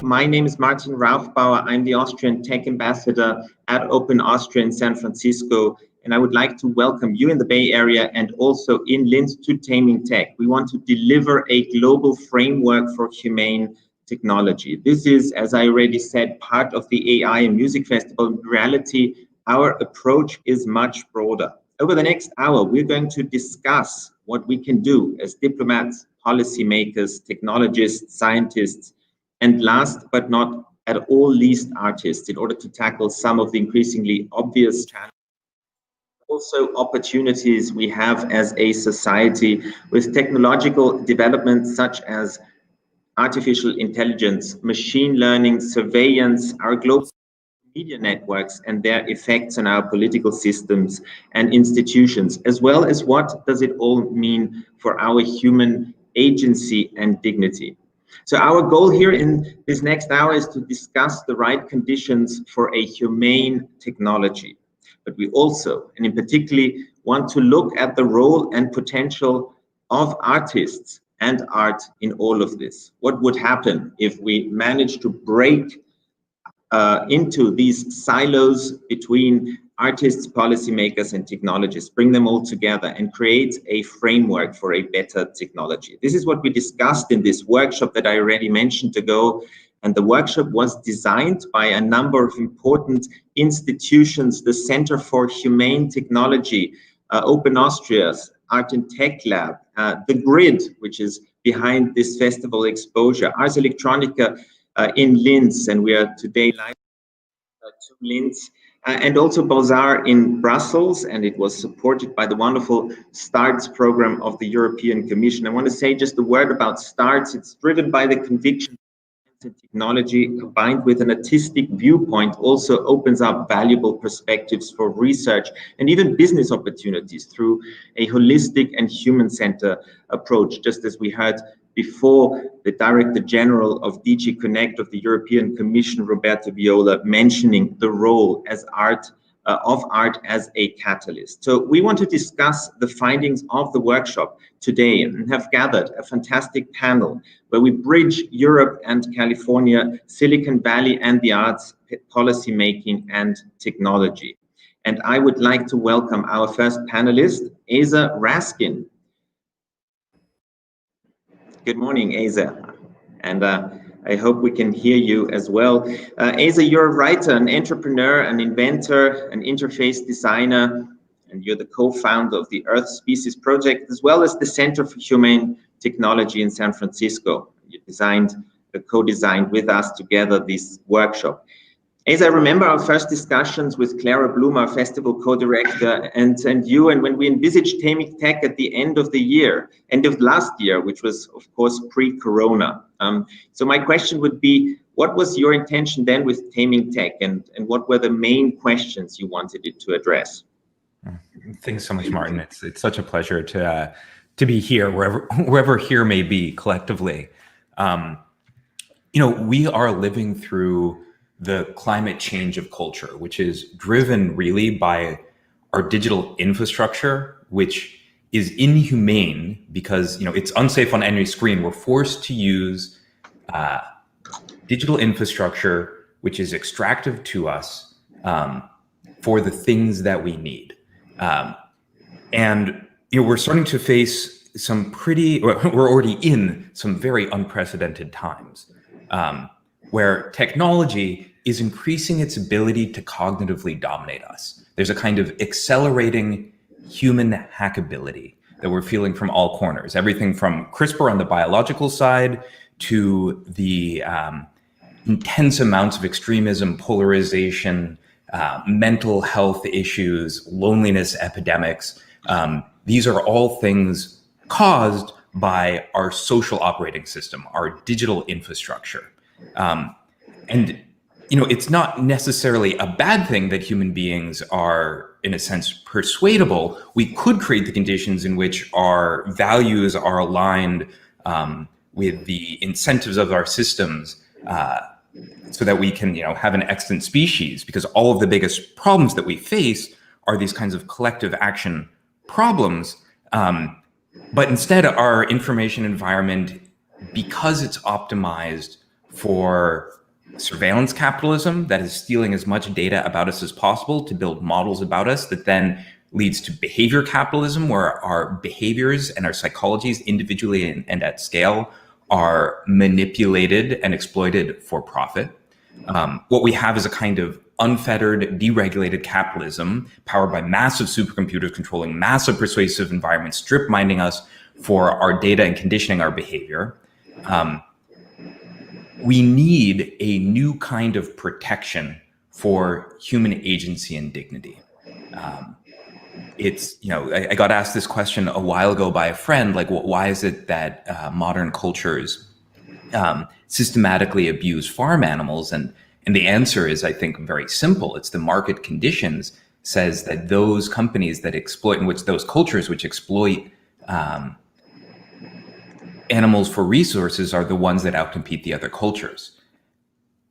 My name is Martin Raufbauer. I'm the Austrian Tech Ambassador at Open Austria in San Francisco, and I would like to welcome you in the Bay Area and also in Linz to Taming Tech. We want to deliver a global framework for humane technology. This is, as I already said, part of the AI and Music Festival. In reality, our approach is much broader. Over the next hour, we're going to discuss what we can do as diplomats, policymakers, technologists, scientists, and last but not at all least artists, in order to tackle some of the increasingly obvious challenges, also opportunities we have as a society with technological developments such as artificial intelligence, machine learning, surveillance, our global media networks and their effects on our political systems and institutions, as well as what does it all mean for our human agency and dignity. So our goal here in this next hour is to discuss the right conditions for a humane technology. But we also, and in particularly, want to look at the role and potential of artists and art in all of this. What would happen if we manage to break into these silos between artists, policymakers, and technologists, bring them all together and create a framework for a better technology. This is what we discussed in this workshop that I already mentioned ago. And the workshop was designed by a number of important institutions, the Center for Humane Technology, Open Austria's Art and Tech Lab, the Grid, which is behind this festival exposure, Ars Electronica in Linz, and we are today live to Linz, and also Beaux-Arts in Brussels, and it was supported by the wonderful STARTS program of the European Commission. I want to say just a word about STARTS. It's driven by the conviction that technology combined with an artistic viewpoint also opens up valuable perspectives for research and even business opportunities through a holistic and human-centered approach, just as we heard before the Director General of DG Connect of the European Commission, Roberto Viola, mentioning the role as of art as a catalyst. So we want to discuss the findings of the workshop today and have gathered a fantastic panel where we bridge Europe and California, Silicon Valley and the arts, policy making and technology. And I would like to welcome our first panelist, Asa Raskin. Good morning, Asa, and I hope we can hear you as well. Asa, you're a writer, an entrepreneur, an inventor, an interface designer, and you're the co-founder of the Earth Species Project, as well as the Center for Humane Technology in San Francisco. You co-designed with us together this workshop. As I remember our first discussions with Clara Bloom, our festival co-director, and you, and when we envisaged Taming Tech at the end of last year, which was of course pre-corona. So my question would be, what was your intention then with Taming Tech, and what were the main questions you wanted it to address? Thanks so much, Martin. It's such a pleasure to be here, wherever here may be collectively. We are living through the climate change of culture, which is driven really by our digital infrastructure, which is inhumane because it's unsafe on any screen. We're forced to use digital infrastructure, which is extractive to us for the things that we need. And we're starting to face we're already in some very unprecedented times where technology is increasing its ability to cognitively dominate us. There's a kind of accelerating human hackability that we're feeling from all corners, everything from CRISPR on the biological side to the intense amounts of extremism, polarization, mental health issues, loneliness epidemics. These are all things caused by our social operating system, our digital infrastructure. And it's not necessarily a bad thing that human beings are, in a sense, persuadable. We could create the conditions in which our values are aligned with the incentives of our systems so that we can, have an extant species, because all of the biggest problems that we face are these kinds of collective action problems. But instead, our information environment, because it's optimized for surveillance capitalism that is stealing as much data about us as possible to build models about us that then leads to behavior capitalism, where our behaviors and our psychologies individually and at scale are manipulated and exploited for profit. What we have is a kind of unfettered, deregulated capitalism powered by massive supercomputers controlling massive persuasive environments, strip mining us for our data and conditioning our behavior. We need a new kind of protection for human agency and dignity. It's, I got asked this question a while ago by a friend, like, why is it that modern cultures systematically abuse farm animals? And the answer is, I think, very simple. It's the market conditions says that those companies that exploit, in which those cultures which exploit animals for resources are the ones that outcompete the other cultures.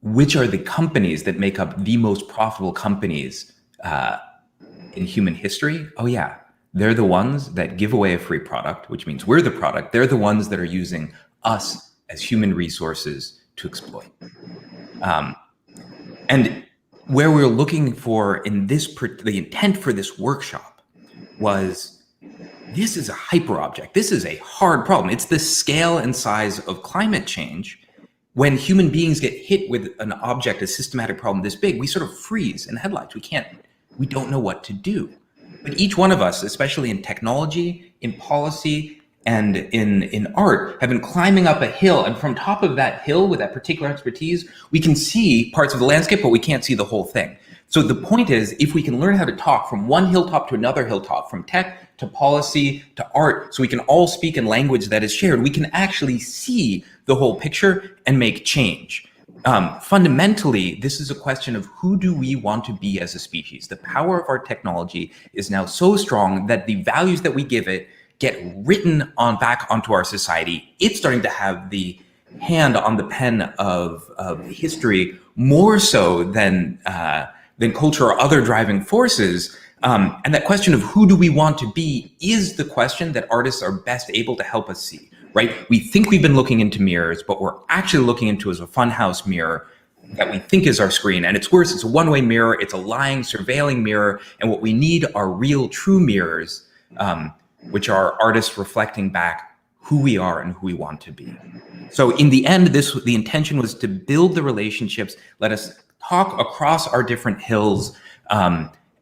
Which are the companies that make up the most profitable companies in human history? Oh yeah, they're the ones that give away a free product, which means we're the product. They're the ones that are using us as human resources to exploit. And where we're looking for in this, the intent for this workshop was, this is a hyperobject. This is a hard problem. It's the scale and size of climate change. When human beings get hit with an object, a systematic problem this big, we sort of freeze in headlights. We don't know what to do. But each one of us, especially in technology, in policy, and in art, have been climbing up a hill. And from top of that hill with that particular expertise, we can see parts of the landscape, but we can't see the whole thing. So the point is, if we can learn how to talk from one hilltop to another hilltop, from tech to policy to art, so we can all speak in language that is shared, we can actually see the whole picture and make change. Fundamentally, this is a question of who do we want to be as a species? The power of our technology is now so strong that the values that we give it get written on back onto our society. It's starting to have the hand on the pen of history more so than culture or other driving forces. And that question of who do we want to be is the question that artists are best able to help us see, right? We think we've been looking into mirrors, but we're actually looking into as a funhouse mirror that we think is our screen. And it's worse, it's a one-way mirror, it's a lying, surveilling mirror. And what we need are real, true mirrors, which are artists reflecting back who we are and who we want to be. So in the end, the intention was to build the relationships, let us talk across our different hills,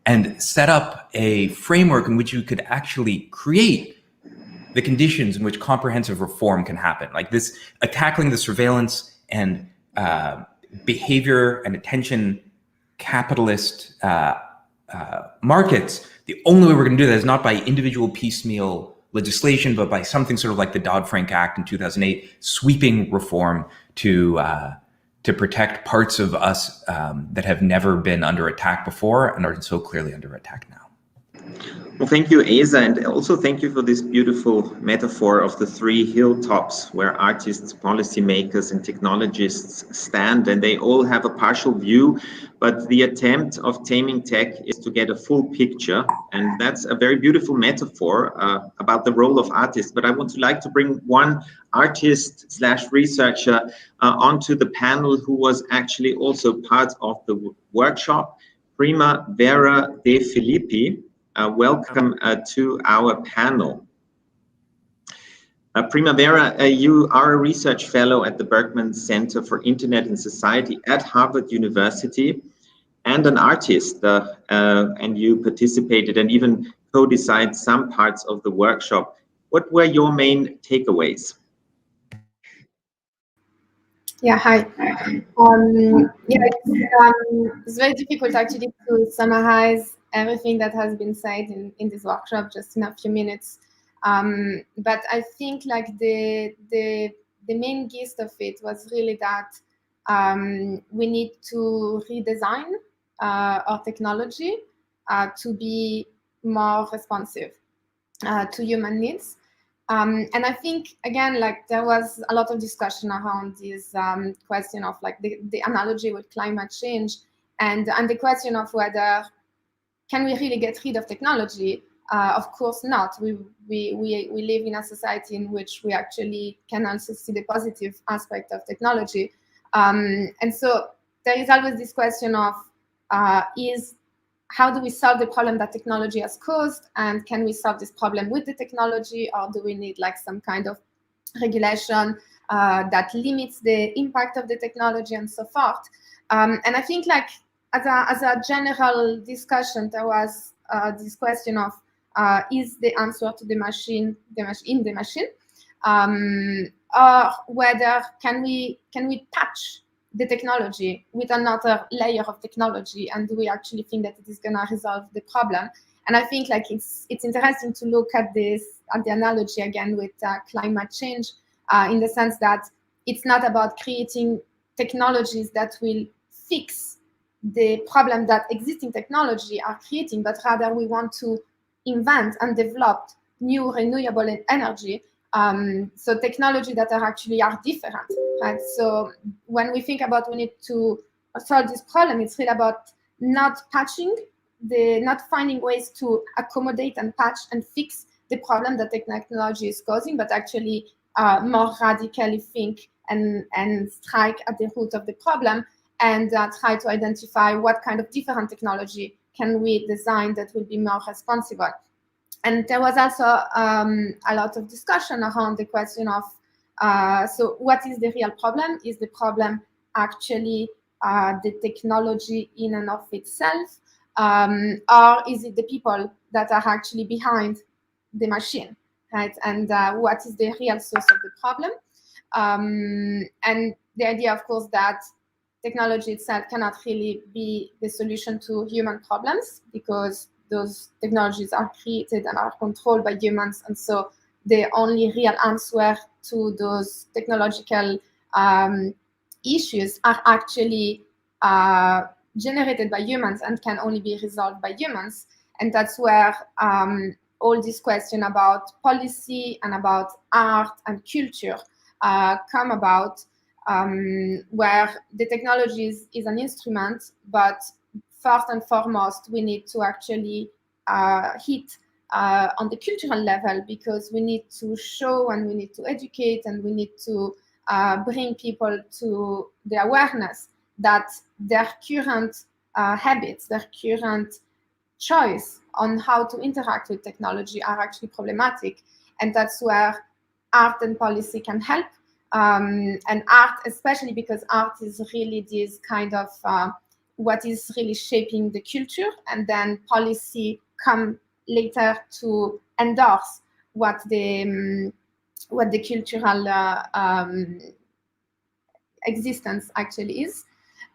and set up a framework in which you could actually create the conditions in which comprehensive reform can happen. Like this, tackling the surveillance and behavior and attention capitalist markets, the only way we're going to do that is not by individual piecemeal legislation, but by something sort of like the Dodd-Frank Act in 2008, sweeping reform to protect parts of us that have never been under attack before and are so clearly under attack now. Well, thank you, Asa, and also thank you for this beautiful metaphor of the three hilltops where artists, policymakers, and technologists stand, and they all have a partial view, but the attempt of Taming Tech is to get a full picture, and that's a very beautiful metaphor about the role of artists. But I would like to bring one artist/researcher onto the panel who was actually also part of the workshop, Prima Vera De Filippi. Welcome to our panel. Prima Vera, you are a research fellow at the Berkman Center for Internet and Society at Harvard University and an artist, and you participated and even co-designed some parts of the workshop. What were your main takeaways? Yeah, hi. It's very difficult actually to summarize everything that has been said in this workshop just in a few minutes. But I think like the main gist of it was really that we need to redesign our technology to be more responsive to human needs. And I think, again, like there was a lot of discussion around this question of like the analogy with climate change and the question of whether can we really get rid of technology? Of course not. We live in a society in which we actually can also see the positive aspect of technology. And so there is always this question of how do we solve the problem that technology has caused, and can we solve this problem with the technology, or do we need like some kind of regulation that limits the impact of the technology and so forth. And I think like as a general discussion, there was this question of is the answer to the machine in the machine, or whether can we patch the technology with another layer of technology, and do we actually think that it is going to resolve the problem? And I think like it's interesting to look at the analogy again with climate change, in the sense that it's not about creating technologies that will fix the problem that existing technology are creating, but rather we want to invent and develop new renewable energy. So technology that are different, right? So when we think about we need to solve this problem, it's really about not finding ways to accommodate and patch and fix the problem that technology is causing, but actually more radically think and strike at the root of the problem, and try to identify what kind of different technology can we design that will be more responsible. And there was also a lot of discussion around the question of, so what is the real problem? Is the problem actually the technology in and of itself, or is it the people that are actually behind the machine, right? And what is the real source of the problem? And the idea, of course, that technology itself cannot really be the solution to human problems, because those technologies are created and are controlled by humans, and so the only real answer to those technological issues are actually generated by humans and can only be resolved by humans. And that's where all this question about policy and about art and culture come about, where the technology is an instrument, but first and foremost, we need to actually hit on the cultural level, because we need to show and we need to educate and we need to bring people to the awareness that their current habits, their current choice on how to interact with technology are actually problematic. And that's where art and policy can help. And art, especially because art is really this kind of what is really shaping the culture, and then policy come later to endorse what the cultural existence actually is.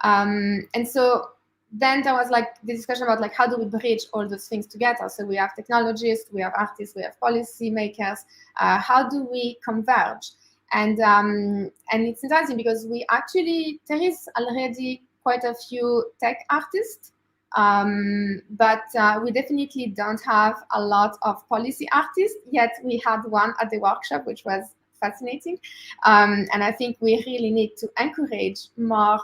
And so then there was like the discussion about like how do we bridge all those things together? So we have technologists, we have artists, we have policy makers. How do we converge? And it's interesting because there is already quite a few tech artists, but we definitely don't have a lot of policy artists, yet we had one at the workshop, which was fascinating. And I think we really need to encourage more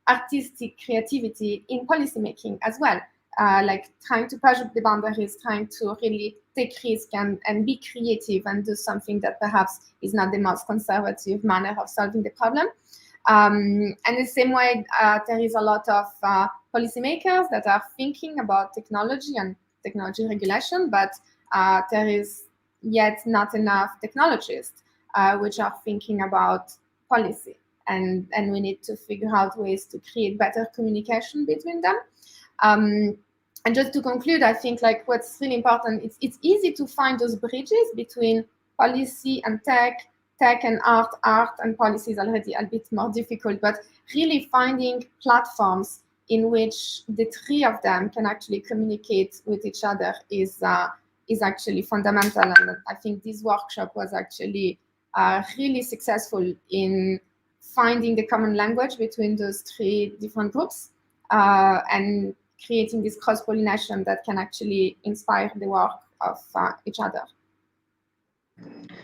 artistic creativity in policymaking as well, like trying to push the boundaries, trying to really take risks and be creative and do something that perhaps is not the most conservative manner of solving the problem. And the same way, there is a lot of policymakers that are thinking about technology and technology regulation, but there is yet not enough technologists which are thinking about policy. And we need to figure out ways to create better communication between them. And just to conclude, I think like what's really important, it's easy to find those bridges between policy and tech and art and policy is already a bit more difficult, but really finding platforms in which the three of them can actually communicate with each other is actually fundamental. And I think this workshop was actually really successful in finding the common language between those three different groups and creating this cross-pollination that can actually inspire the work of each other.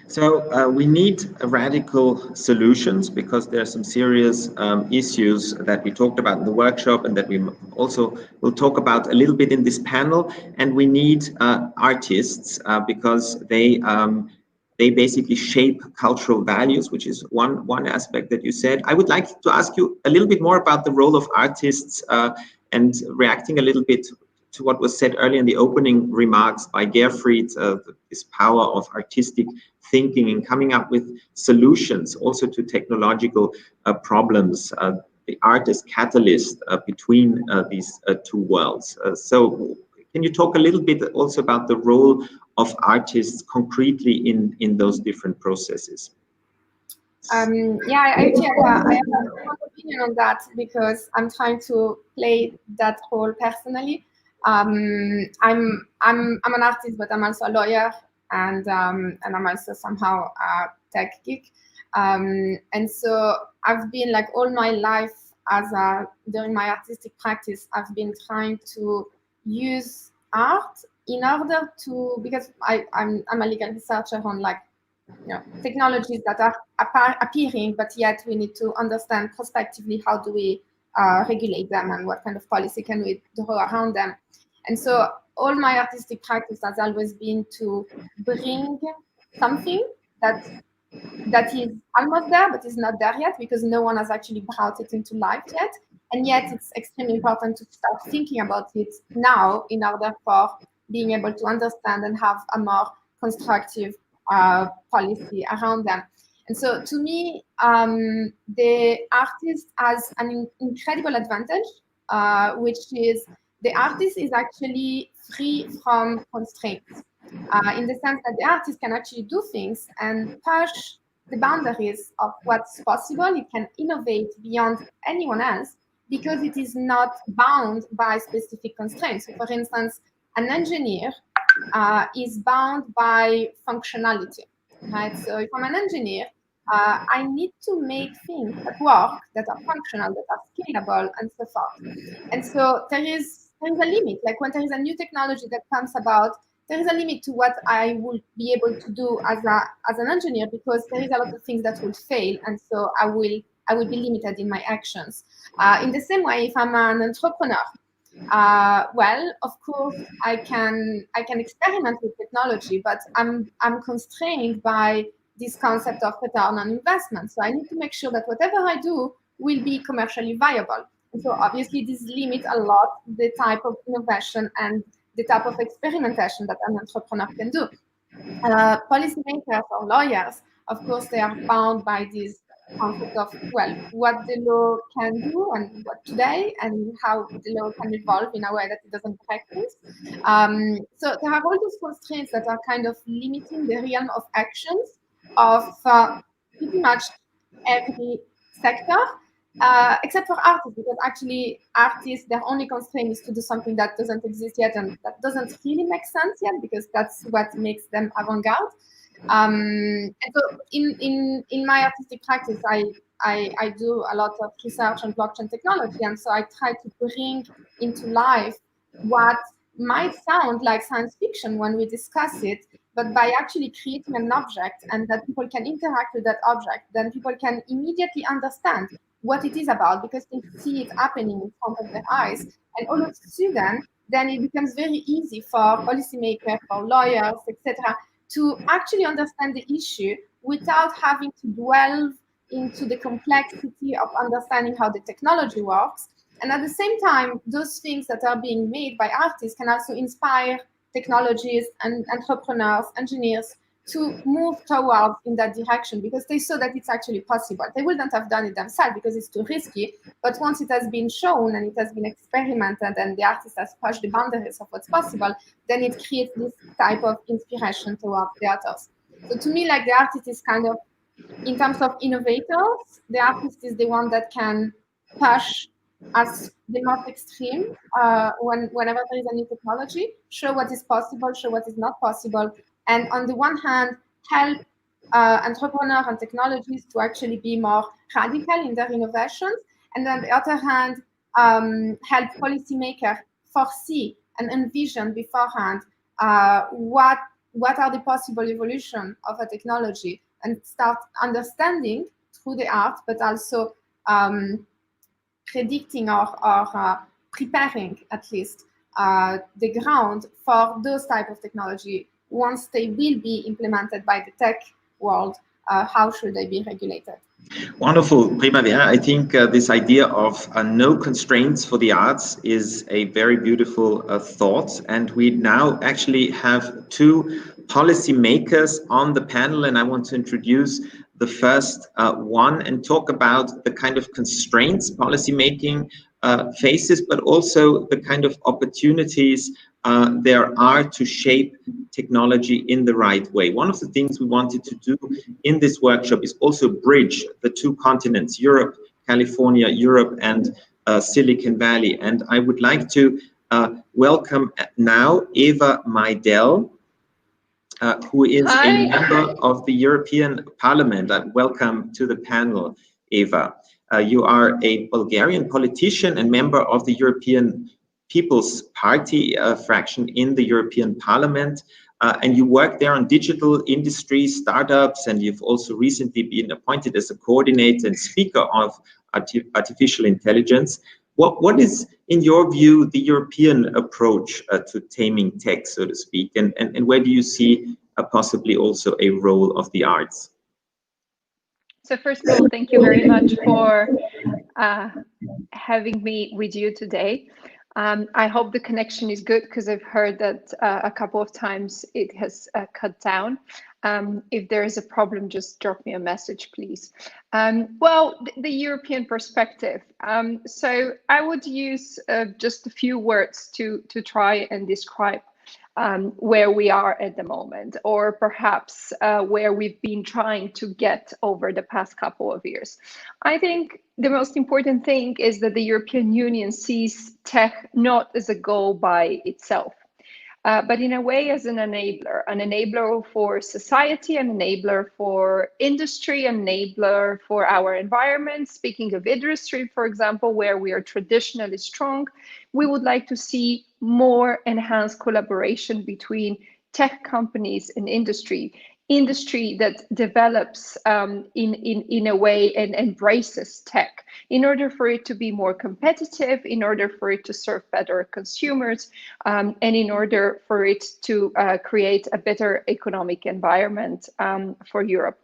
So we need radical solutions because there are some serious issues that we talked about in the workshop and that we also will talk about a little bit in this panel. And we need artists because they they basically shape cultural values, which is one aspect that you said. I would like to ask you a little bit more about the role of artists and reacting a little bit to what was said earlier in the opening remarks by Gerfried, this power of artistic thinking and coming up with solutions also to technological problems. The art is catalyst between these two worlds. So can you talk a little bit also about the role of artists concretely in those different processes? Yeah, I have a strong opinion on that because I'm trying to play that role personally. I'm an artist, but I'm also a lawyer, and I'm also somehow a tech geek. And so I've been like all my life during my artistic practice, I've been trying to use art in order to, because I'm a legal researcher on like, technologies that are appearing, but yet we need to understand prospectively how do we regulate them and what kind of policy can we draw around them. And so all my artistic practice has always been to bring something that is almost there, but is not there yet because no one has actually brought it into life yet. And yet it's extremely important to start thinking about it now in order for being able to understand and have a more constructive policy around them. And so to me, the artist has an incredible advantage, which is the artist is actually free from constraints, in the sense that the artist can actually do things and push the boundaries of what's possible. It can innovate beyond anyone else because it is not bound by specific constraints. So for instance, an engineer is bound by functionality, right? So if I'm an engineer, I need to make things that work, that are functional, that are scalable, and so forth. And so there is a limit. Like when there is a new technology that comes about, there is a limit to what I will be able to do as an engineer because there is a lot of things that will fail, and so I will be limited in my actions. In the same way, if I'm an entrepreneur, well, of course, I can experiment with technology, but I'm constrained by this concept of return on investment. So I need to make sure that whatever I do will be commercially viable. And so obviously this limits a lot the type of innovation and the type of experimentation that an entrepreneur can do. Policymakers or lawyers, of course, they are bound by this concept of, well, what the law can do and what today and how the law can evolve in a way that it doesn't break things. So there are all these constraints that are kind of limiting the realm of actions of pretty much every sector, except for artists, because actually artists, their only constraint is to do something that doesn't exist yet and that doesn't really make sense yet, because that's what makes them avant-garde. And so in my artistic practice, I do a lot of research on blockchain technology, and so I try to bring into life what might sound like science fiction when we discuss it, but by actually creating an object and that people can interact with that object, then people can immediately understand what it is about because they see it happening in front of their eyes. And all of a sudden, then it becomes very easy for policymakers, for lawyers, etc., to actually understand the issue without having to dwell into the complexity of understanding how the technology works. And at the same time, those things that are being made by artists can also inspire technologies and entrepreneurs, engineers to move towards in that direction because they saw that it's actually possible. They wouldn't have done it themselves because it's too risky. But once it has been shown and it has been experimented and the artist has pushed the boundaries of what's possible, then it creates this type of inspiration towards the authors. So to me, like the artist is kind of, in terms of innovators, the artist is the one that can push as the most extreme whenever there is a new technology, show what is possible, show what is not possible, and on the one hand, help entrepreneurs and technologies to actually be more radical in their innovations, and on the other hand, help policymakers foresee and envision beforehand what are the possible evolution of a technology and start understanding through the art, but also predicting or preparing at least the ground for those type of technology once they will be implemented by the tech world, how should they be regulated? Wonderful, Primavera. I think this idea of no constraints for the arts is a very beautiful thought. And we now actually have two policymakers on the panel, and I want to introduce the first one and talk about the kind of constraints policymaking faces, but also the kind of opportunities there are to shape technology in the right way. One of the things we wanted to do in this workshop is also bridge the two continents, Europe, California, Europe, and Silicon Valley. And I would like to welcome now Eva Meidel, who is a member of the European Parliament. Welcome to the panel, Eva. You are a Bulgarian politician and member of the European People's Party fraction in the European Parliament. And you work there on digital industry, startups, and you've also recently been appointed as a coordinator and speaker of artificial intelligence. What is, in your view, the European approach to taming tech, so to speak, and where do you see possibly also a role of the arts? So first of all, thank you very much for having me with you today. I hope the connection is good because I've heard that a couple of times it has cut down. If there is a problem, just drop me a message, please. Well, the European perspective. So I would use just a few words to try and describe where we are at the moment, or perhaps where we've been trying to get over the past couple of years. I think the most important thing is that the European Union sees tech not as a goal by itself, but in a way as an enabler for society, an enabler for industry, an enabler for our environment. Speaking of industry, for example, where we are traditionally strong, we would like to see more enhanced collaboration between tech companies and industry that develops in a way and embraces tech in order for it to be more competitive, in order for it to serve better consumers, and in order for it to create a better economic environment for Europe.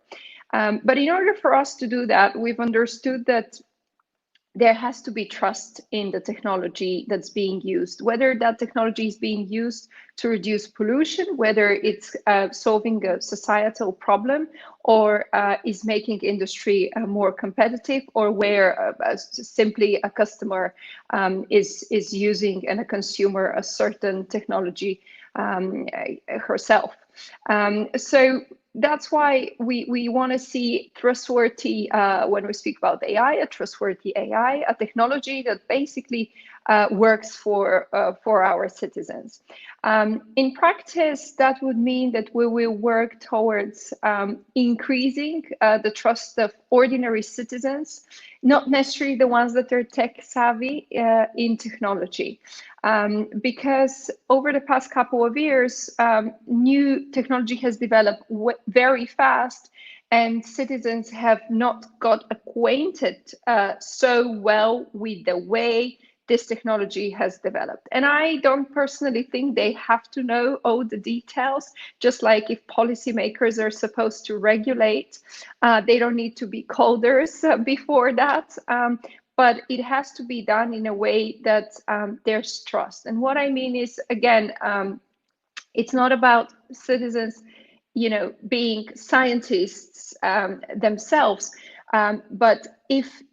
But in order for us to do that, we've understood that there has to be trust in the technology that's being used, whether that technology is being used to reduce pollution, whether it's solving a societal problem, or is making industry more competitive, or where simply a customer is using and a consumer a certain technology herself. So that's why we want to see trustworthy, when we speak about AI, a trustworthy AI, a technology that basically works for our citizens. In practice, that would mean that we will work towards increasing the trust of ordinary citizens, not necessarily the ones that are tech savvy in technology. Because over the past couple of years, new technology has developed very fast, and citizens have not got acquainted so well with the way this technology has developed. And I don't personally think they have to know all the details, just like if policymakers are supposed to regulate, they don't need to be coders before that. But it has to be done in a way that there's trust. And what I mean is, again, it's not about citizens, being scientists themselves, but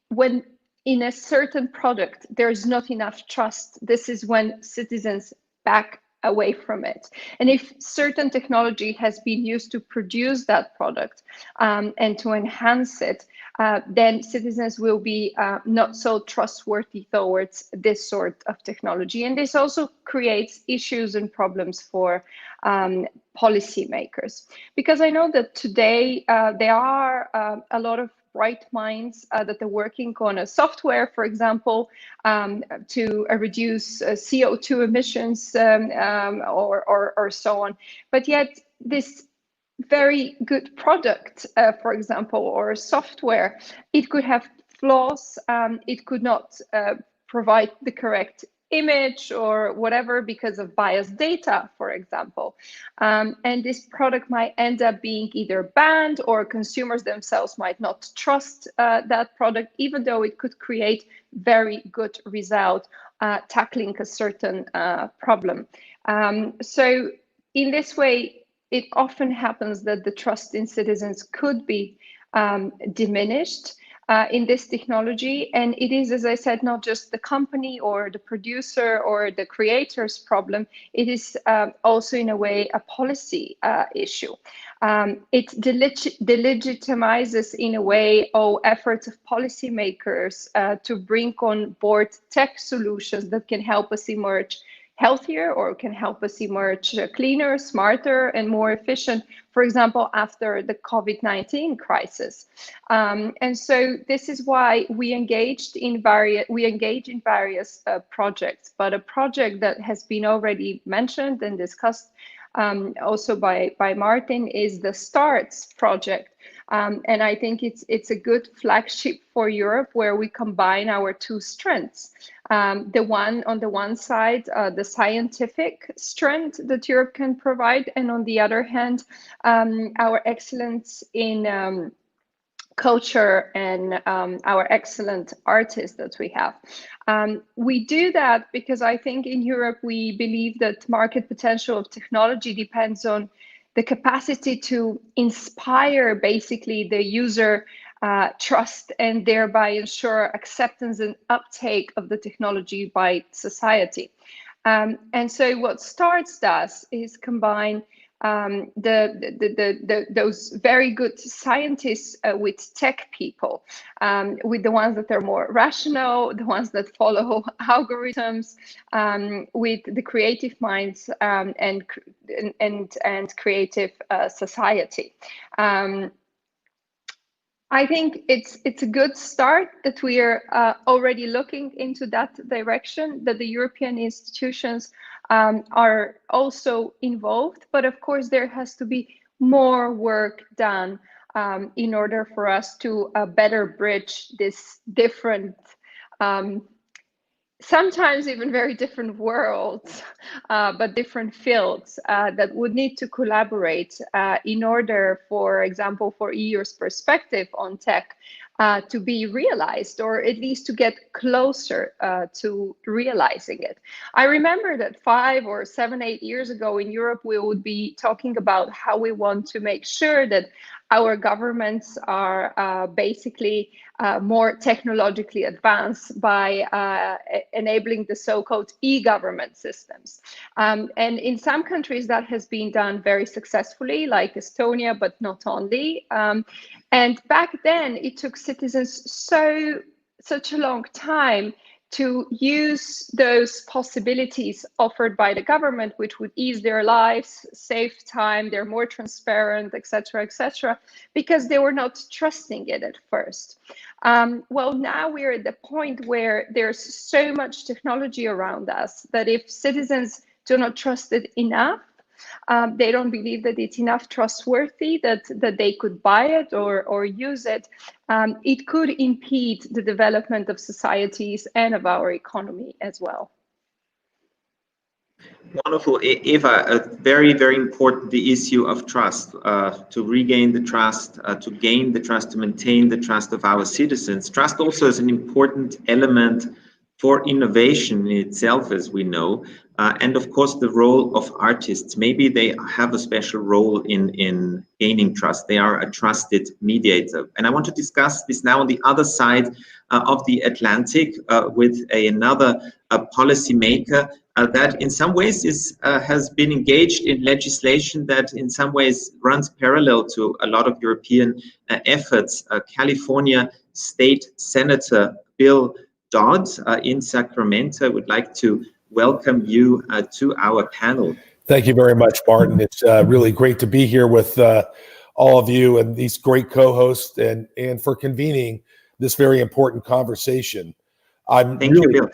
when in a certain product there's not enough trust, this is when citizens back away from it. And if certain technology has been used to produce that product and to enhance it, then citizens will be not so trustworthy towards this sort of technology. And this also creates issues and problems for policymakers. Because I know that today there are a lot of bright minds that are working on a software, for example, to reduce CO2 emissions or so on. But yet this very good product, for example, or software, it could have flaws. It could not provide the correct image or whatever because of biased data, for example. And this product might end up being either banned, or consumers themselves might not trust that product, even though it could create very good result tackling a certain problem. So in this way, it often happens that the trust in citizens could be diminished in this technology. And it is, as I said, not just the company or the producer or the creator's problem. It is also, in a way, a policy issue. It delegitimizes, in a way, all efforts of policymakers to bring on board tech solutions that can help us emerge healthier, or can help us emerge cleaner, smarter, and more efficient, for example, after the COVID-19 crisis. And so this is why we engage in various projects. But a project that has been already mentioned and discussed also by Martin is the STARTS project. And I think it's a good flagship for Europe, where we combine our two strengths. On the one side, the scientific strength that Europe can provide, and on the other hand, our excellence in culture and our excellent artists that we have. We do that because I think in Europe we believe that market potential of technology depends on the capacity to inspire basically the user trust, and thereby ensure acceptance and uptake of the technology by society. And so what STARTS does is combine those very good scientists with tech people, with the ones that are more rational, the ones that follow algorithms, with the creative minds and creative society. I think it's a good start that we are already looking into that direction, that the European institutions are also involved. But of course, there has to be more work done in order for us to better bridge this different, sometimes even very different worlds, but different fields that would need to collaborate in order, for example, for EU's perspective on tech to be realized, or at least to get closer to realizing it. I remember that 5 or 7, 8 years ago in Europe, we would be talking about how we want to make sure that our governments are basically more technologically advanced by enabling the so-called e-government systems. And in some countries that has been done very successfully, like Estonia, but not only. And back then it took citizens such a long time to use those possibilities offered by the government, which would ease their lives, save time, they're more transparent, etc., because they were not trusting it at first. Well, now we're at the point where there's so much technology around us that if citizens do not trust it enough, they don't believe that it's enough trustworthy that they could buy it or use it, it could impede the development of societies and of our economy as well. Wonderful, Eva. Very, very important, the issue of trust, to regain the trust, to gain the trust, to maintain the trust of our citizens. Trust also is an important element for innovation in itself, as we know, and of course the role of artists. Maybe they have a special role in gaining trust. They are a trusted mediator. And I want to discuss this now on the other side of the Atlantic with another policymaker that in some ways has been engaged in legislation that in some ways runs parallel to a lot of European efforts. California State Senator Bill Dodd in Sacramento. I would like to welcome you to our panel. Thank you very much, Martin. It's really great to be here with all of you and these great co-hosts, and for convening this very important conversation. Thank you, Bill.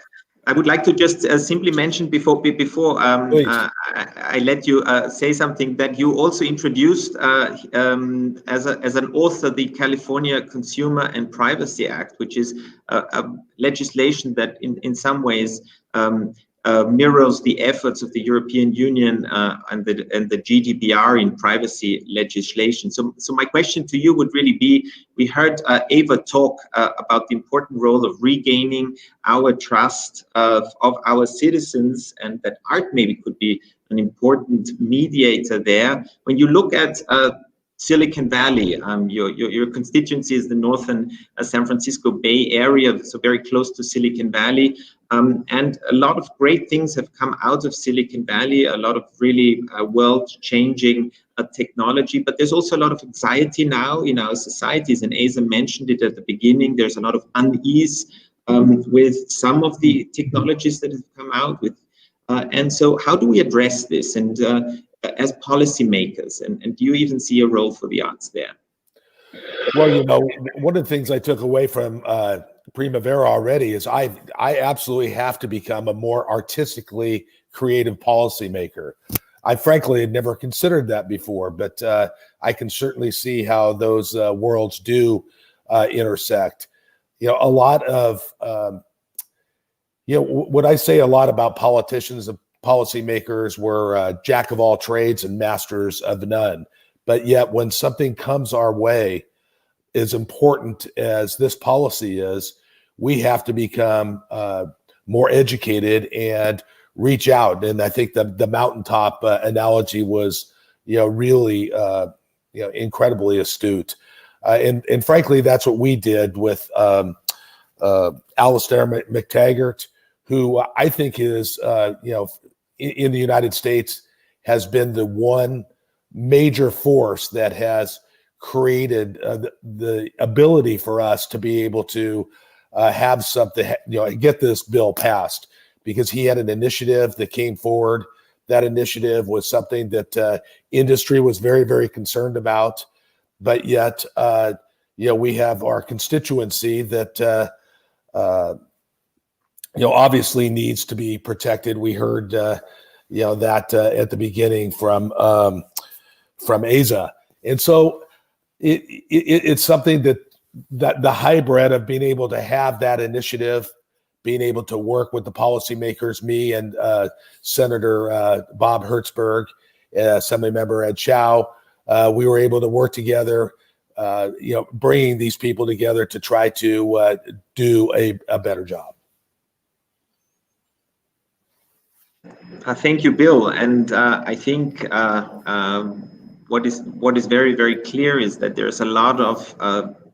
I would like to just simply mention before I let you say something, that you also introduced as an author the California Consumer and Privacy Act, which is a legislation that in some ways mirrors the efforts of the European Union and the GDPR in privacy legislation. So my question to you would really be, we heard Eva talk about the important role of regaining our trust of our citizens, and that art maybe could be an important mediator there. When you look at Silicon Valley, your constituency is the northern San Francisco Bay Area, so very close to Silicon Valley. And a lot of great things have come out of Silicon Valley, a lot of really world-changing technology, but there's also a lot of anxiety now in our societies, and Asa mentioned it at the beginning. There's a lot of unease with some of the technologies that have come out with. And so how do we address this, and as policymakers, and do you even see a role for the arts there? Well, you know, one of the things I took away from Primavera already is I absolutely have to become a more artistically creative policymaker. I frankly had never considered that before, but I can certainly see how those worlds do intersect. You know, a lot of, you know, what I say a lot about politicians and policymakers were jack of all trades and masters of none. But yet when something comes our way, as important as this policy is, we have to become more educated and reach out. And I think the mountaintop analogy was, you know, really, you know, incredibly astute. And frankly, that's what we did with Alistair McTaggart, who I think is, you know, in the United States has been the one major force that has created the ability for us to be able to have something, you know, get this bill passed, because he had an initiative that came forward. That initiative was something that industry was very, very concerned about, but yet, you know, we have our constituency that, you know, obviously needs to be protected. We heard, you know, that at the beginning from Asa. And so it's something that the hybrid of being able to have that initiative, being able to work with the policymakers, me and Senator Bob Hertzberg, Assembly Member Ed Chow, we were able to work together, you know, bringing these people together to try to do a better job. Thank you, Bill. And I think what is very, very clear is that there's a lot of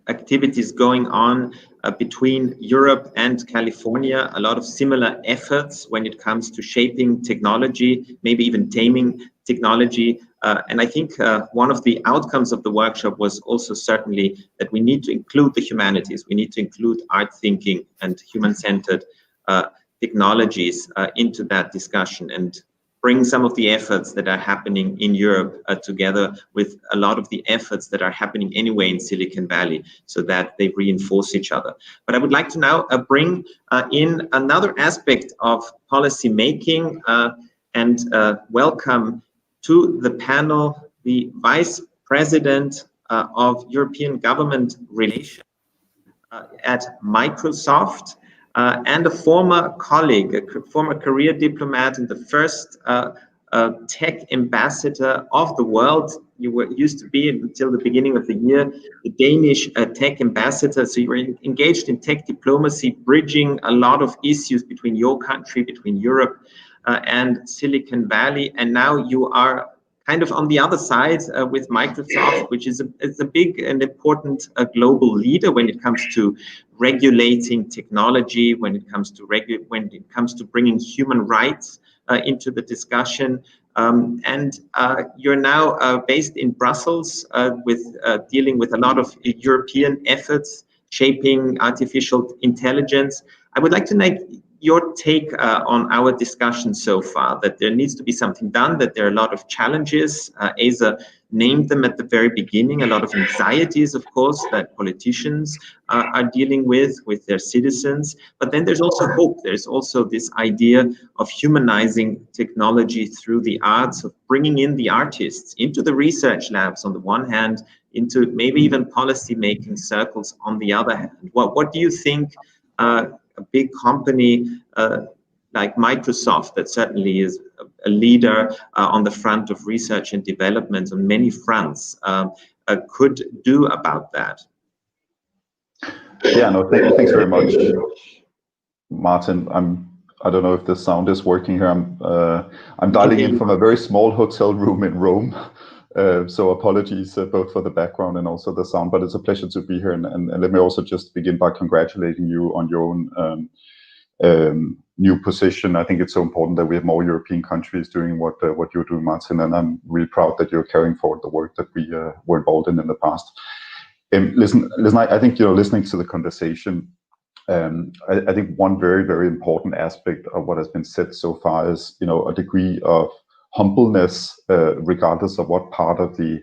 activities going on between Europe and California, a lot of similar efforts when it comes to shaping technology, maybe even taming technology. And I think one of the outcomes of the workshop was also certainly that we need to include the humanities. We need to include art thinking and human-centered technologies into that discussion, and bring some of the efforts that are happening in Europe together with a lot of the efforts that are happening anyway in Silicon Valley, so that they reinforce each other. But I would like to now bring in another aspect of policy making and welcome to the panel the Vice President of European Government Relations at Microsoft, and a former colleague, a former career diplomat, and the first tech ambassador of the world. You used to be, until the beginning of the year, the Danish tech ambassador. So you were engaged in tech diplomacy, bridging a lot of issues between your country, between Europe and Silicon Valley. And now you are kind of on the other side with Microsoft, which is a big and important global leader when it comes to regulating technology, when it comes to bringing human rights into the discussion. And you're now based in Brussels with dealing with a lot of European efforts shaping artificial intelligence. I would like to make your take on our discussion so far, that there needs to be something done, that there are a lot of challenges. Asa named them at the very beginning, a lot of anxieties, of course, that politicians are dealing with their citizens. But then there's also hope. There's also this idea of humanizing technology through the arts, of bringing in the artists into the research labs on the one hand, into maybe even policy-making circles on the other hand. What do you think a big company like Microsoft, that certainly is a leader on the front of research and development on many fronts, could do about that? Yeah, no, thanks very much, Martin. I don't know if the sound is working here. I'm dialing in from a very small hotel room in Rome. So apologies both for the background and also the sound, but it's a pleasure to be here. And let me also just begin by congratulating you on your own new position. I think it's so important that we have more European countries doing what you're doing, Martin, and I'm really proud that you're carrying forward the work that we were involved in the past. Listen, I think, listening to the conversation, I think one very, very important aspect of what has been said so far is, a degree of humbleness, regardless of what part of the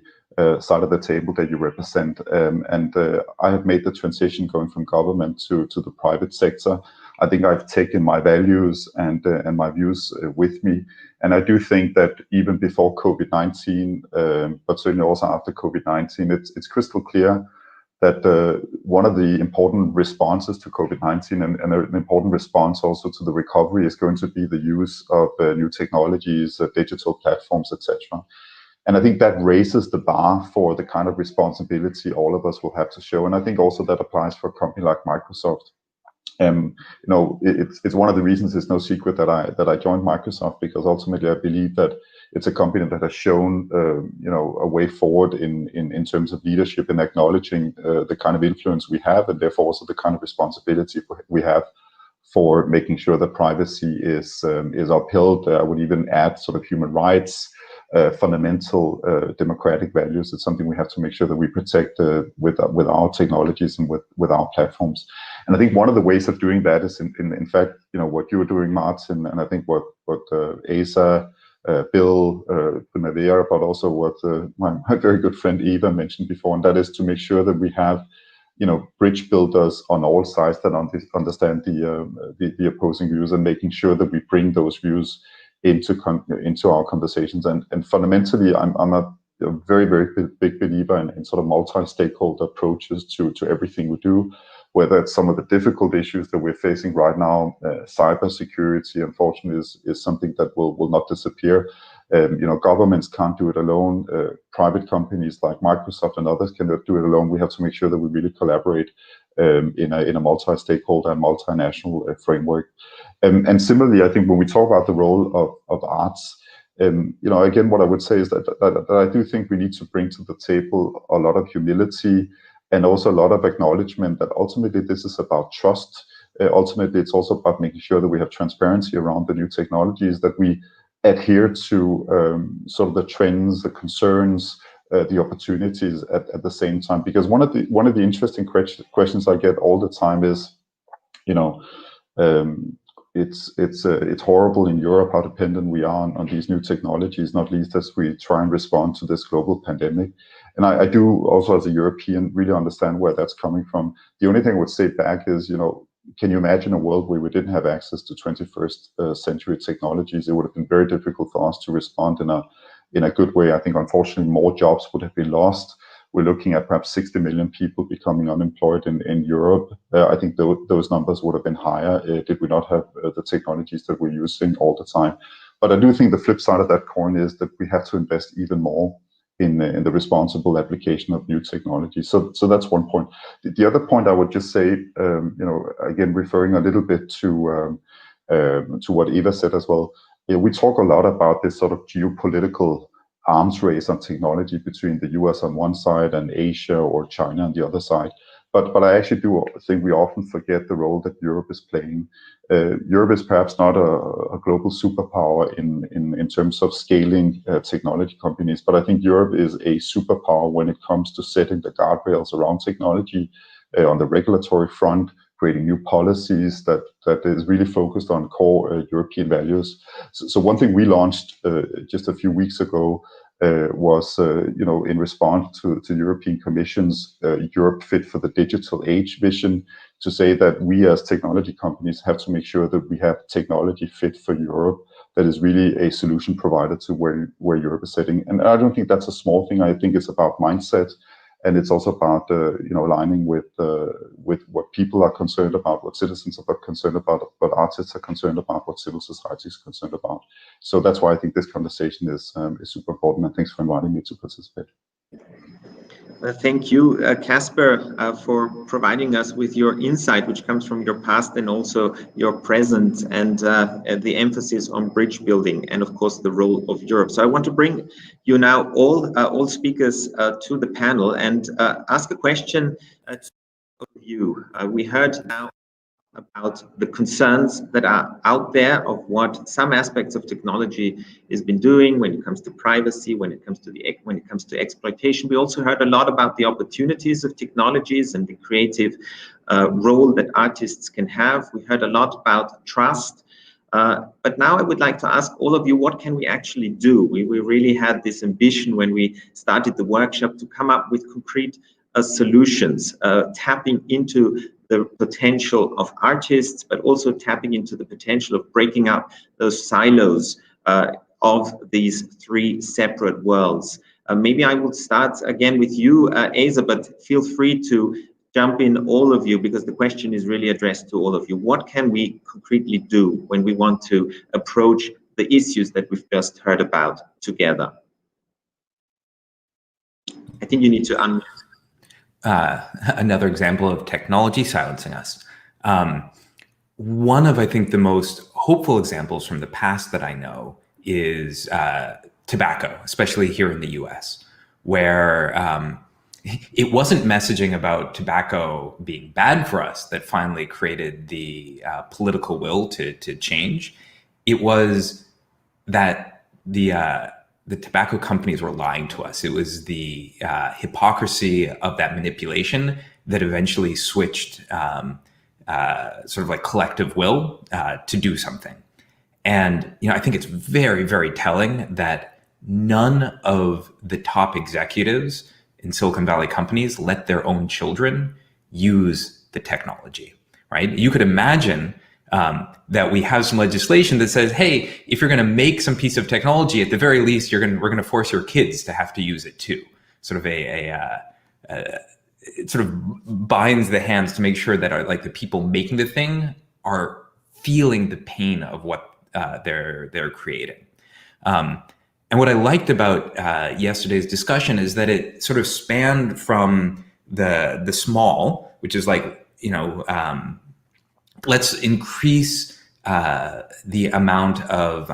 side of the table that you represent. And I have made the transition going from government to the private sector. I think I've taken my values and my views with me. And I do think that even before COVID-19, but certainly also after COVID-19, it's crystal clear that one of the important responses to COVID-19 and an important response also to the recovery is going to be the use of new technologies, digital platforms, etc. And I think that raises the bar for the kind of responsibility all of us will have to show. And I think also that applies for a company like Microsoft. It's one of the reasons, it's no secret that I joined Microsoft, because ultimately I believe that it's a company that has shown a way forward in terms of leadership and acknowledging the kind of influence we have, and therefore also the kind of responsibility we have for making sure that privacy is upheld. I would even add sort of human rights, fundamental democratic values. It's something we have to make sure that we protect with our technologies and with our platforms. And I think one of the ways of doing that is in fact, what you're doing, Martin, and I think what Asa, Bill, Primavera, but also what my very good friend Eva mentioned before, and that is to make sure that we have bridge builders on all sides that understand the opposing views, and making sure that we bring those views into our conversations. And fundamentally, I'm a very, very big believer in sort of multi-stakeholder approaches to everything we do, whether it's some of the difficult issues that we're facing right now. Cybersecurity, unfortunately, is something that will not disappear. Governments can't do it alone. Private companies like Microsoft and others cannot do it alone. We have to make sure that we really collaborate in a multi-stakeholder and multinational framework. And similarly, I think when we talk about the role of arts, again, what I would say is that I do think we need to bring to the table a lot of humility and also a lot of acknowledgement that ultimately this is about trust. Ultimately, it's also about making sure that we have transparency around the new technologies, that we adhere to sort of the trends, the concerns, the opportunities at the same time. Because one of the interesting questions I get all the time is, it's horrible in Europe how dependent we are on these new technologies, not least as we try and respond to this global pandemic. And I do also, as a European, really understand where that's coming from. The only thing I would say back is, can you imagine a world where we didn't have access to 21st century technologies? It would have been very difficult for us to respond in a good way. I think, unfortunately, more jobs would have been lost. We're looking at perhaps 60 million people becoming unemployed in Europe. I think those numbers would have been higher did we not have the technologies that we're using all the time. But I do think the flip side of that coin is that we have to invest even more in the responsible application of new technology. So that's one point. The other point I would just say, again, referring a little bit to what Eva said as well, we talk a lot about this sort of geopolitical arms race on technology between the US on one side and Asia or China on the other side. But I actually do think we often forget the role that Europe is playing. Europe is perhaps not a global superpower in terms of scaling technology companies, but I think Europe is a superpower when it comes to setting the guardrails around technology on the regulatory front, creating new policies that is really focused on core European values. So one thing we launched just a few weeks ago was, in response to European Commission's Europe Fit for the Digital Age vision, to say that we as technology companies have to make sure that we have technology fit for Europe that is really a solution provider to where Europe is sitting. And I don't think that's a small thing. I think it's about mindset. And it's also about aligning with what people are concerned about, what citizens are concerned about, what artists are concerned about, what civil society is concerned about. So that's why I think this conversation is super important. And thanks for inviting me to participate. Thank you, Casper, for providing us with your insight, which comes from your past and also your present, and the emphasis on bridge building, and of course the role of Europe. So I want to bring you now, all speakers, to the panel and ask a question to you. We heard now about the concerns that are out there of what some aspects of technology has been doing when it comes to privacy, when it comes to exploitation. We also heard a lot about the opportunities of technologies and the creative role that artists can have. We heard a lot about trust. But now I would like to ask all of you, what can we actually do? We really had this ambition when we started the workshop to come up with concrete solutions, tapping into the potential of artists, but also tapping into the potential of breaking up those silos of these three separate worlds. Maybe I will start again with you, Asa, but feel free to jump in, all of you, because the question is really addressed to all of you. What can we concretely do when we want to approach the issues that we've just heard about together? I think you need to unmute. Another example of technology silencing us. One of, I think, the most hopeful examples from the past that I know is tobacco, especially here in the US, where it wasn't messaging about tobacco being bad for us that finally created the political will to change. It was that the tobacco companies were lying to us. It was the hypocrisy of that manipulation that eventually switched sort of like collective will to do something. And I think it's very, very telling that none of the top executives in Silicon Valley companies let their own children use the technology, right? You could imagine that we have some legislation that says, hey, if you're going to make some piece of technology, at the very least, we're going to force your kids to have to use it too. Sort of it sort of binds the hands to make sure that like the people making the thing are feeling the pain of what they're creating. And what I liked about yesterday's discussion is that it sort of spanned from the small, which is like, let's increase the amount of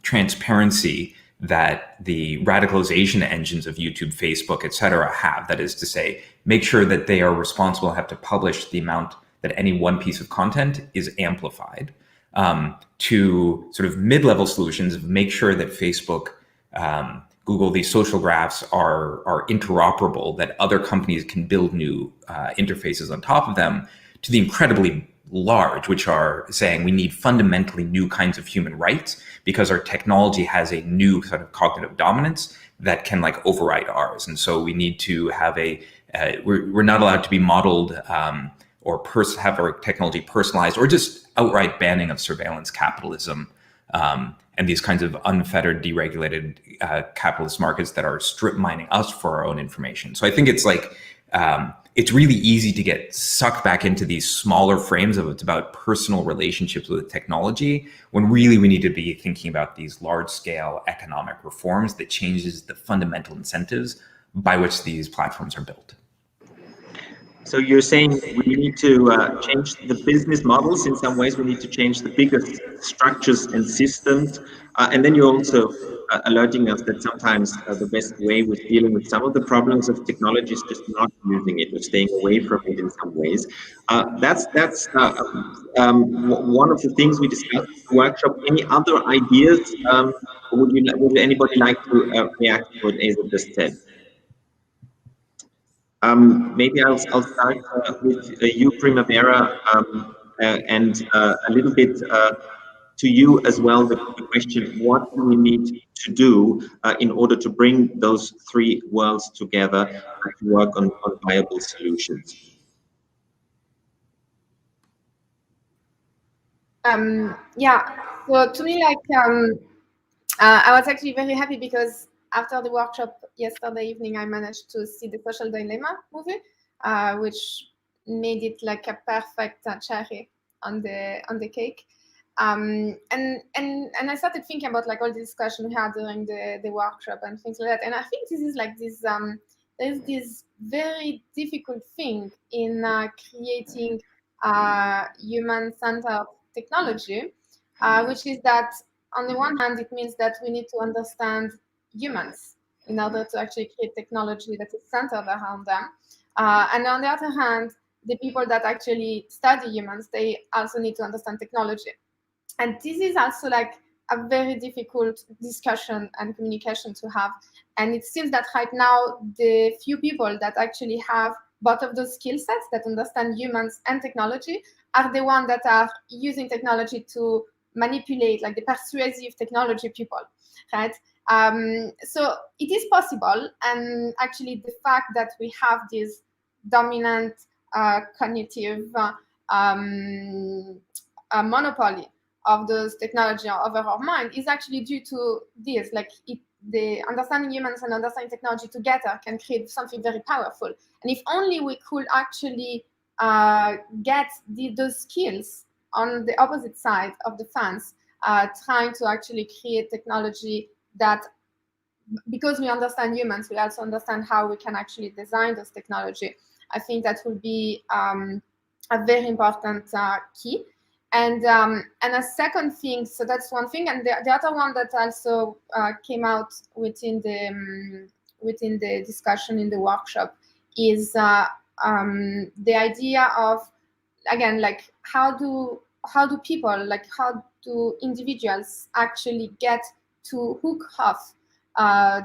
transparency that the radicalization engines of YouTube, Facebook, et cetera, have. That is to say, make sure that they are responsible and have to publish the amount that any one piece of content is amplified, to sort of mid-level solutions of make sure that Facebook, Google, these social graphs are interoperable, that other companies can build new interfaces on top of them, to the incredibly large, which are saying we need fundamentally new kinds of human rights because our technology has a new sort of cognitive dominance that can like override ours. And so we need to have we're not allowed to be modeled or have our technology personalized, or just outright banning of surveillance capitalism and these kinds of unfettered, deregulated capitalist markets that are strip mining us for our own information. So I think it's like, it's really easy to get sucked back into these smaller frames of it's about personal relationships with technology, when really we need to be thinking about these large-scale economic reforms that changes the fundamental incentives by which these platforms are built. So you're saying we need to change the business models. In some ways, we need to change the biggest structures and systems. And then you're also alerting us that sometimes the best way with dealing with some of the problems of technology is just not using it or staying away from it in some ways. That's one of the things we discussed in the workshop. Any other ideas? Would anybody like to react to what Asa just said? Maybe I'll start with you, Primavera, and a little bit to you as well, the question, what do we need to do in order to bring those three worlds together to work on viable solutions? Yeah, so to me, like, I was actually very happy because after the workshop yesterday evening, I managed to see the Social Dilemma movie, which made it like a perfect cherry on the cake. And I started thinking about like all the discussion we had during the workshop and things like that. And I think this is like this there's this very difficult thing in creating human-centered technology, which is that on the one hand, it means that we need to understand humans in order to actually create technology that is centered around them. And on the other hand, the people that actually study humans, they also need to understand technology. And this is also like a very difficult discussion and communication to have. And it seems that right now, the few people that actually have both of those skill sets, that understand humans and technology, are the ones that are using technology to manipulate, like the persuasive technology people, right? So it is possible. And actually the fact that we have this dominant cognitive monopoly of those technology over our mind is actually due to this, like the understanding humans and understanding technology together can create something very powerful. And if only we could actually get those skills on the opposite side of the fence, trying to actually create technology that, because we understand humans, we also understand how we can actually design this technology. I think that will be a very important key. And a second thing, so that's one thing, and the other one that also came out within the discussion in the workshop is the idea of, again, like how do people, like how do individuals actually get to hook off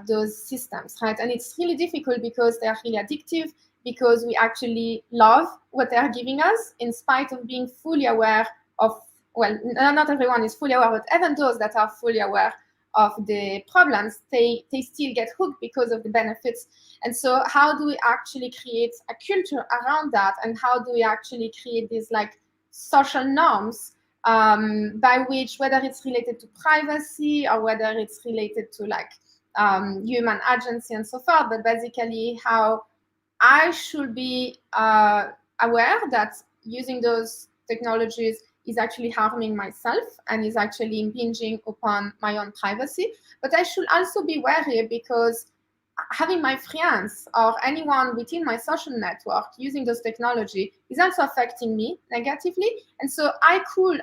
those systems, right? And it's really difficult because they are really addictive, because we actually love what they are giving us in spite of being fully aware of, well, not everyone is fully aware, but even those that are fully aware of the problems, they still get hooked because of the benefits. And so how do we actually create a culture around that? And how do we actually create these like social norms by which, whether it's related to privacy or whether it's related to like human agency and so forth, but basically how I should be aware that using those technologies is actually harming myself and is actually impinging upon my own privacy. But I should also be wary, because having my friends or anyone within my social network using those technology is also affecting me negatively. And so I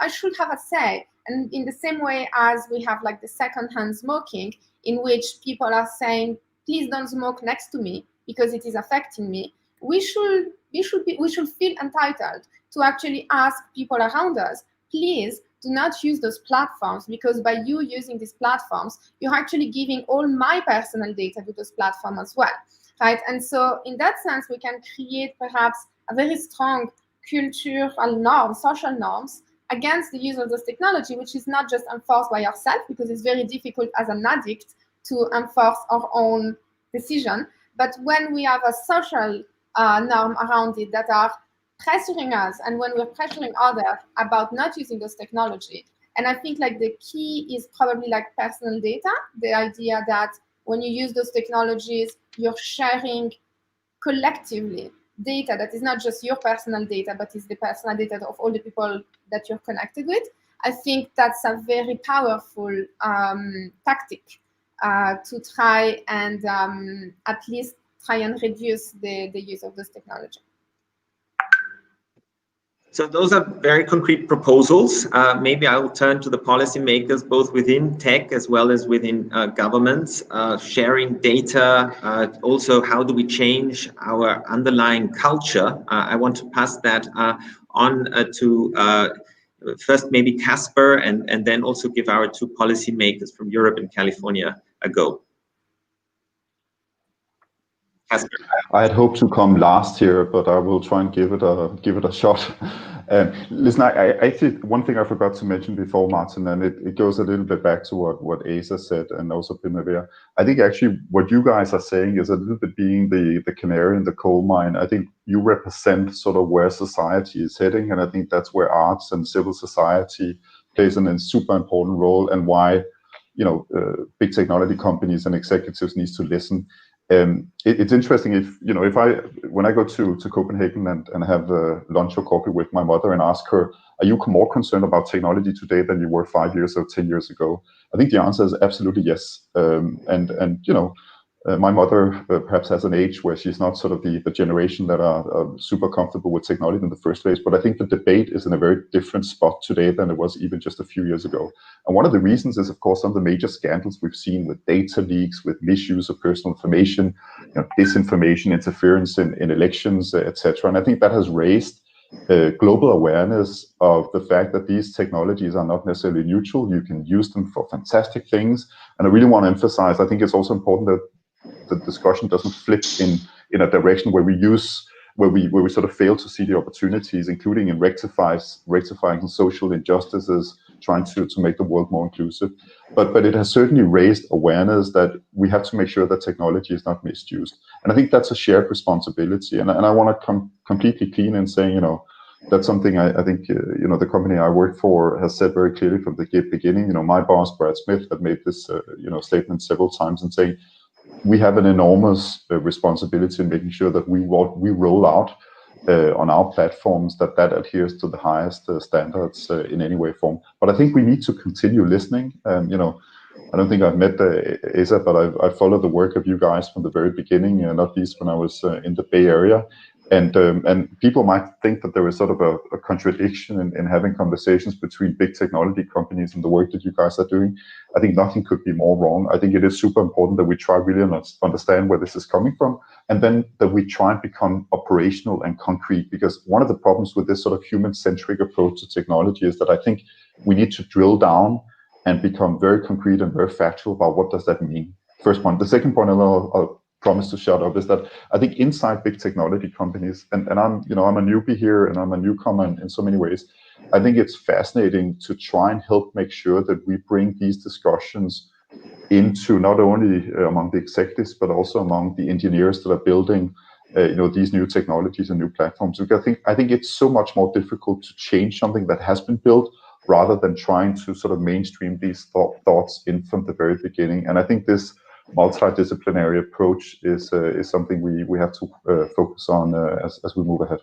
should have a say. And in the same way as we have like the secondhand smoking, in which people are saying, please don't smoke next to me because it is affecting me, we should feel entitled to actually ask people around us, please do not use those platforms, because by you using these platforms, you're actually giving all my personal data to those platforms as well, right? And so in that sense, we can create perhaps a very strong cultural norm, social norms against the use of this technology, which is not just enforced by yourself, because it's very difficult as an addict to enforce our own decision. But when we have a social norm around it that are pressuring us, and when we're pressuring others about not using those technology, and I think like the key is probably like personal data, the idea that when you use those technologies, you're sharing collectively data that is not just your personal data, but is the personal data of all the people that you're connected with. I think that's a very powerful tactic to try and at least try and reduce the use of this technology. So those are very concrete proposals. Maybe I will turn to the policymakers, both within tech as well as within governments, sharing data. Also, how do we change our underlying culture? I want to pass that on to first maybe Casper, and then also give our two policymakers from Europe and California a go. Casper. I had hoped to come last here, but I will try and give it a shot. Listen, I actually, one thing I forgot to mention before, Martin, and it goes a little bit back to what Asa said and also Primavera. I think actually what you guys are saying is a little bit being the canary in the coal mine. I think you represent sort of where society is heading, and I think that's where arts and civil society plays a super important role, and why big technology companies and executives needs to listen. It's interesting when I go to Copenhagen and have lunch or coffee with my mother and ask her, are you more concerned about technology today than you were 5 years or 10 years ago? I think the answer is absolutely yes. My mother perhaps has an age where she's not sort of the generation that are super comfortable with technology in the first place, but I think the debate is in a very different spot today than it was even just a few years ago. And one of the reasons is, of course, some of the major scandals we've seen with data leaks, with misuse of personal information, disinformation, interference in elections, etc. And I think that has raised global awareness of the fact that these technologies are not necessarily neutral. You can use them for fantastic things. And I really want to emphasize, I think it's also important that the discussion doesn't flip in a direction where we sort of fail to see the opportunities, including in rectifying social injustices, trying to make the world more inclusive. But it has certainly raised awareness that we have to make sure that technology is not misused. And I think that's a shared responsibility. And I want to come completely clean in saying, that's something I think, the company I work for has said very clearly from the beginning. My boss, Brad Smith, had made this, statement several times and saying, we have an enormous responsibility in making sure that we roll out on our platforms that adheres to the highest standards in any way form. But I think we need to continue listening. I don't think I've met Esa, but I followed the work of you guys from the very beginning, not least when I was in the Bay Area. And people might think that there is sort of a contradiction in having conversations between big technology companies and the work that you guys are doing. I think nothing could be more wrong. I think it is super important that we try really to understand where this is coming from, and then that we try and become operational and concrete. Because one of the problems with this sort of human-centric approach to technology is that I think we need to drill down and become very concrete and very factual about what does that mean. First point. The second point, and I'll promise to shut up, is that I think inside big technology companies, and I'm a newbie here and I'm a newcomer in so many ways, I think it's fascinating to try and help make sure that we bring these discussions into not only among the executives, but also among the engineers that are building these new technologies and new platforms. Because I think it's so much more difficult to change something that has been built rather than trying to sort of mainstream these thoughts in from the very beginning. And I think this multidisciplinary approach is something we have to focus on as we move ahead.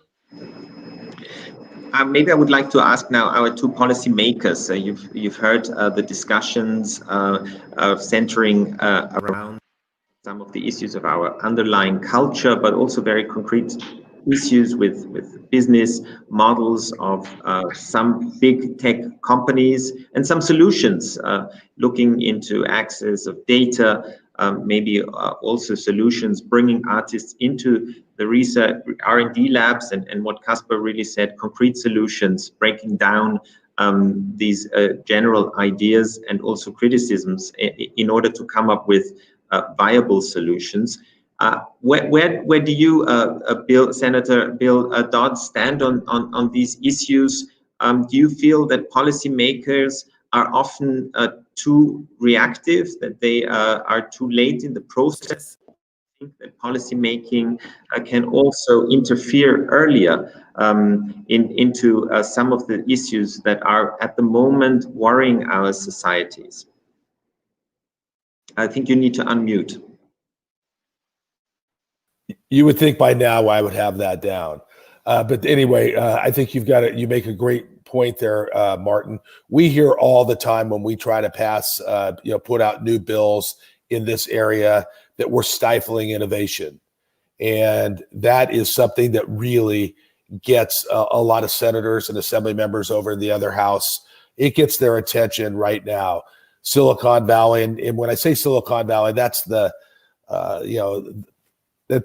Maybe I would like to ask now our two policymakers. You've heard the discussions centering around some of the issues of our underlying culture, but also very concrete issues with business models of some big tech companies and some solutions looking into access of data, maybe also solutions bringing artists into the research R&D labs, and what Casper really said, concrete solutions, breaking down these general ideas and also criticisms in order to come up with viable solutions. Where do you, Senator Bill Dodd, stand on these issues? Do you feel that policymakers are often too reactive, that they are too late in the process? I think that policymaking can also interfere earlier into some of the issues that are at the moment worrying our societies. I think you need to unmute. You would think by now I would have that down. But anyway, I think you make a great point there, Martin. We hear all the time when we try to pass, put out new bills in this area that we're stifling innovation. And that is something that really gets a lot of senators and assembly members over in the other house. It gets their attention right now. Silicon Valley, and when I say Silicon Valley, that's the,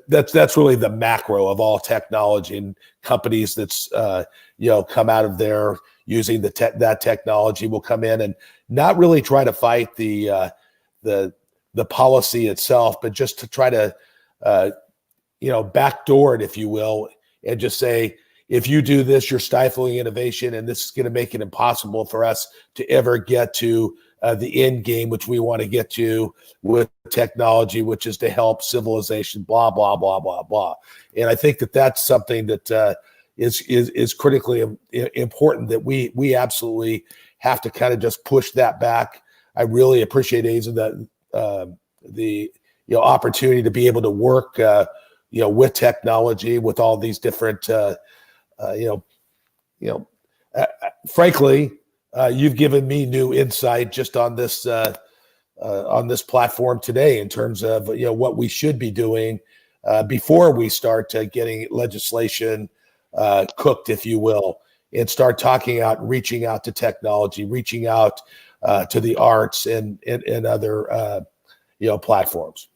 that's really the macro of all technology and companies that's come out of there using that technology will come in and not really try to fight the policy itself, but just to try to backdoor it, if you will, and just say, if you do this, you're stifling innovation, and this is going to make it impossible for us to ever get to the end game, which we want to get to with technology, which is to help civilization, blah, blah, blah, blah, blah. And I think that that's something that is critically important, that we absolutely have to kind of just push that back I really appreciate Asa the opportunity to be able to work with technology, with all these different frankly, you've given me new insight just on this platform today in terms of what we should be doing before we start getting legislation cooked, if you will, and start reaching out to technology, reaching out to the arts and other platforms.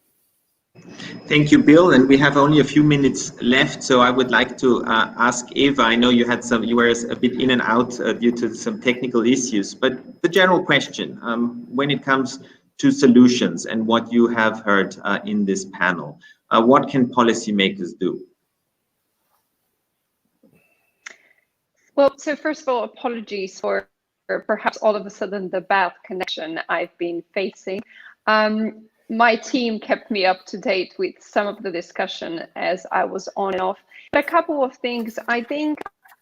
Thank you, Bill. And we have only a few minutes left, so I would like to ask Eva. I know you were a bit in and out due to some technical issues, but the general question when it comes to solutions and what you have heard in this panel, what can policymakers do? Well, so first of all, apologies for perhaps all of a sudden the bad connection I've been facing. My team kept me up to date with some of the discussion as I was on and off. But a couple of things, I think,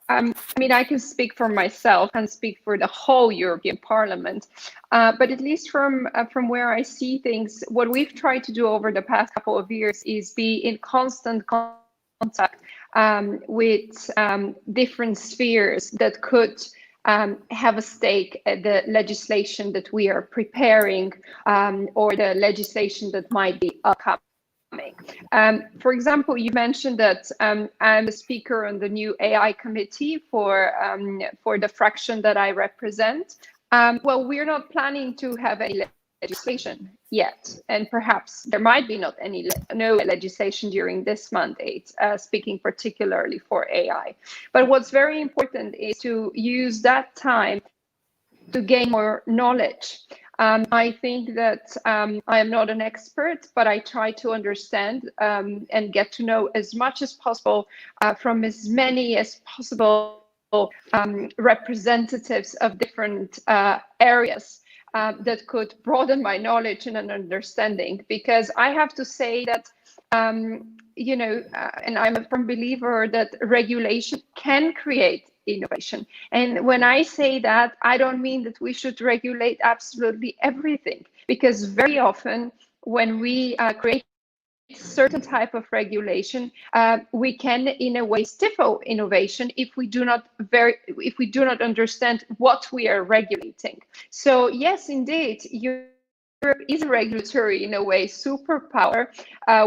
I can speak for myself and speak for the whole European Parliament, but at least from where I see things, what we've tried to do over the past couple of years is be in constant contact with different spheres that could have a stake at the legislation that we are preparing or the legislation that might be upcoming. For example, you mentioned that I'm the speaker on the new AI committee for the fraction that I represent. Well, we're not planning to have any legislation yet, and perhaps there might be no legislation during this mandate, speaking particularly for AI. But what's very important is to use that time to gain more knowledge. I think that I am not an expert, but I try to understand and get to know as much as possible from as many as possible representatives of different areas that could broaden my knowledge and an understanding. Because I have to say that, and I'm a firm believer that regulation can create innovation. And when I say that, I don't mean that we should regulate absolutely everything, because very often when we create certain type of regulation, we can in a way stifle innovation if we do not understand what we are regulating. So yes, indeed, Europe is a regulatory, in a way, superpower,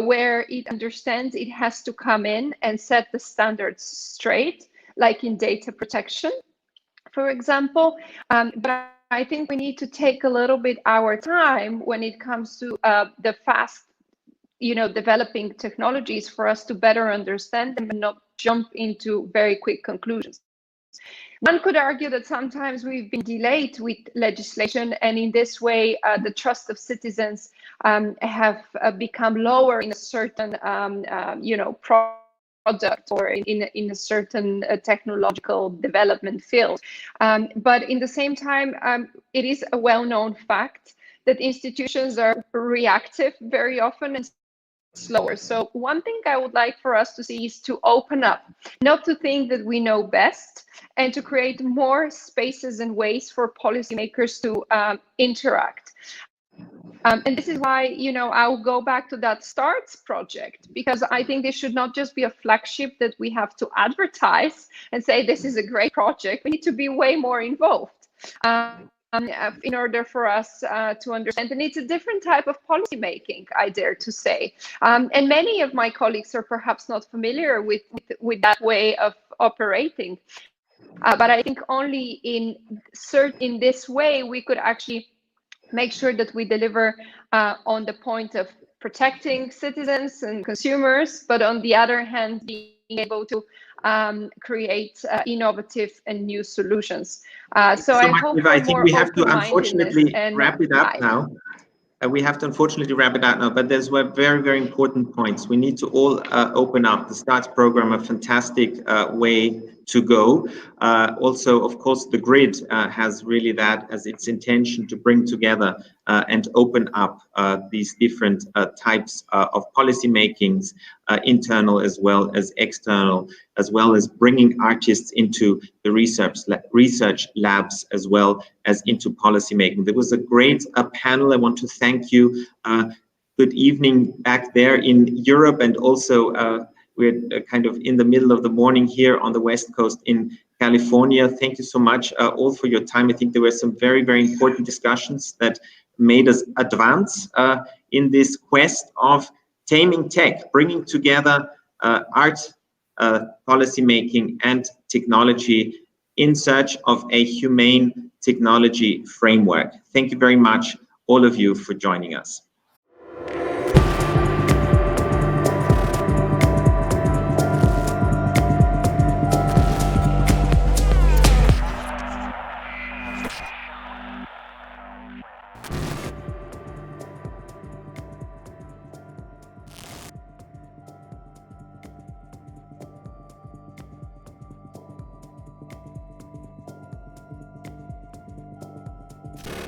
where it understands it has to come in and set the standards straight, like in data protection, for example. But I think we need to take a little bit our time when it comes to the fast, developing technologies, for us to better understand them and not jump into very quick conclusions. One could argue that sometimes we've been delayed with legislation, and in this way, the trust of citizens have become lower in a certain, product or in a certain technological development field. But in the same time, it is a well-known fact that institutions are reactive very often and slower. So one thing I would like for us to see is to open up, not to think that we know best, and to create more spaces and ways for policymakers to interact. And this is why, I'll go back to that STARTS project, because I think this should not just be a flagship that we have to advertise and say, this is a great project. We need to be way more involved in order for us to understand. And it's a different type of policy making, I dare to say. And many of my colleagues are perhaps not familiar with that way of operating. But I think only in this way we could actually make sure that we deliver on the point of protecting citizens and consumers, but on the other hand, being able to create innovative and new solutions. So I hope Eva, I think we have to unfortunately wrap it up now. We have to unfortunately wrap it out now, but there's very, very important points. We need to all open up. The STARTS program, a fantastic way to go. Also, of course, the grid has really that as its intention to bring together and open up these different types of policy makings, internal as well as external, as well as bringing artists into the research labs as well as into policy making. There was a great panel. I want to thank you. Good evening back there in Europe, and also we're kind of in the middle of the morning here on the West Coast in California. Thank you so much all for your time. I think there were some very, very important discussions that made us advance in this quest of taming tech, bringing together art, policy making, and technology in search of a humane technology framework. Thank you very much, all of you, for joining us.